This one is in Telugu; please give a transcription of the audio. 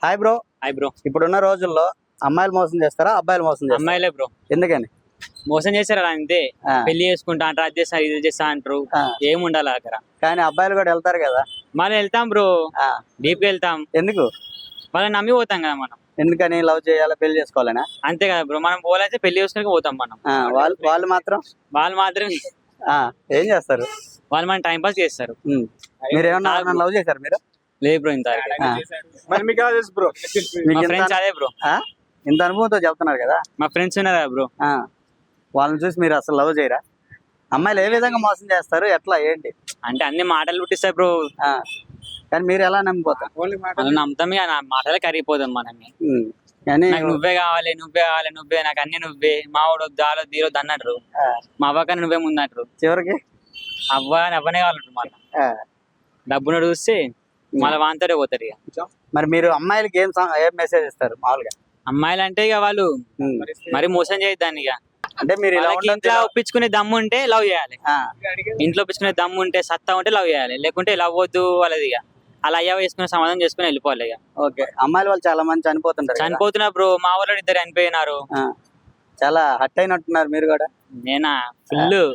Hi bro. Hi bro. ఇప్పుడున్న రోజుల్లో అమ్మాయిలు మోసం చేస్తారా, అబ్బాయిలు మోసం చేస్తారా? అమ్మాయిలే బ్రో. ఎందుకని? మోసం చేశారు అలా అంతే. ఆ, పెళ్లి చేసుకుంటా అంటారు, అది చేస్తా ఇది చేస్తా అంటారు. ఆ. ఏముండాలి అక్కడ. కానీ అబ్బాయిలు కూడా వెళ్తారు కదా. మనం వెళ్తాం బ్రో, ఆ, డీప్ గా వెళ్తాం. ఎందుకు? వాళ్ళని నమ్మి పోతాం కదా మనం. ఎందుకని? లవ్ చేయాలా, పెళ్లి చేసుకోవాలనా? అంతే కదా బ్రో, మనం పోలైతే పెళ్లి చేసుకుని పోతాం మనం. వాళ్ళు మాత్రం వాళ్ళు మాత్రం ఏం చేస్తారు? వాళ్ళు మనం టైం పాస్ చేస్తారు. మీరు ఏమన్నా లవ్ చేశారు మీరు? లేదు బ్రో, ఇంత ఆ, మరి మీకు ఎలా తెలుసు బ్రో? మీకు మా ఇంత ఫ్రెండ్స్ అదే బ్రో. ఆ? ఇంత అనుభవంతో చెప్తున్నారు కదా. మా ఫ్రెండ్స్ ఉన్నారు కదా బ్రో. ఆ, వాళ్ళని చూసి మీరు అసలు లవ్ చేయరా? అమ్మాయిలు ఏ విధంగా మోసం చేస్తారు, ఎట్లా, ఏంటి? అంటే అన్ని మాటలు పుట్టిస్తాయి బ్రో. ఆ, కానీ మీరు ఎలా నమ్మిపోతారు? మనం నమ్ముతాం ఇక, నా మాటలే కరిగిపోతాం మనమే. కానీ నాకు నువ్వే కావాలి, నువ్వే కావాలి, నువ్వే నాకు అన్ని నువ్వే, మా వాడు దాలో దీరొద్దు అన్నట్టు. ఆ, మా అవ్వకని నువ్వే ముందట్టు. చివరికి అవ్వనే కావాలంటారు మళ్ళీ. ఆ, డబ్బును చూస్తే మళ్ళీ వాంతరే పోతారు ఇక. మరి మీరు అమ్మాయిలకి ఏం మెసేజ్ ఇస్తారు మామూలుగా? అమ్మాయిలు అంటే ఇక వాళ్ళు ఉమ్. మరి మోసం చేయొద్దని ఇక. అంటే మీరు ఇలా వాళ్ళకి ఉండొద్దు, ఇంట్లో ఒప్పించుకునే దమ్ము ఉంటే లవ్ చేయాలి. ఆ, ఇంట్లో ఒప్పించుకునే దమ్ము ఉంటే, సత్తా ఉంటే లవ్ చేయాలి. లేకుంటే లవ్ వద్దు వాళ్ళది ఇక. అలా అయ్యా వేసుకునే సమాధానం చేసుకుని వెళ్ళిపోవాలి ఇక. ఓకే. అమ్మాయిలు వాళ్ళు చాలా మంది చనిపోతుంటారు కదా. చనిపోతున్నా బ్రో, మా వాళ్ళు ఇద్దరు చనిపోయినారు. ఆ, చాలా హట్ అయినట్టున్నారు మీరు కూడా. నేనా ఫుల్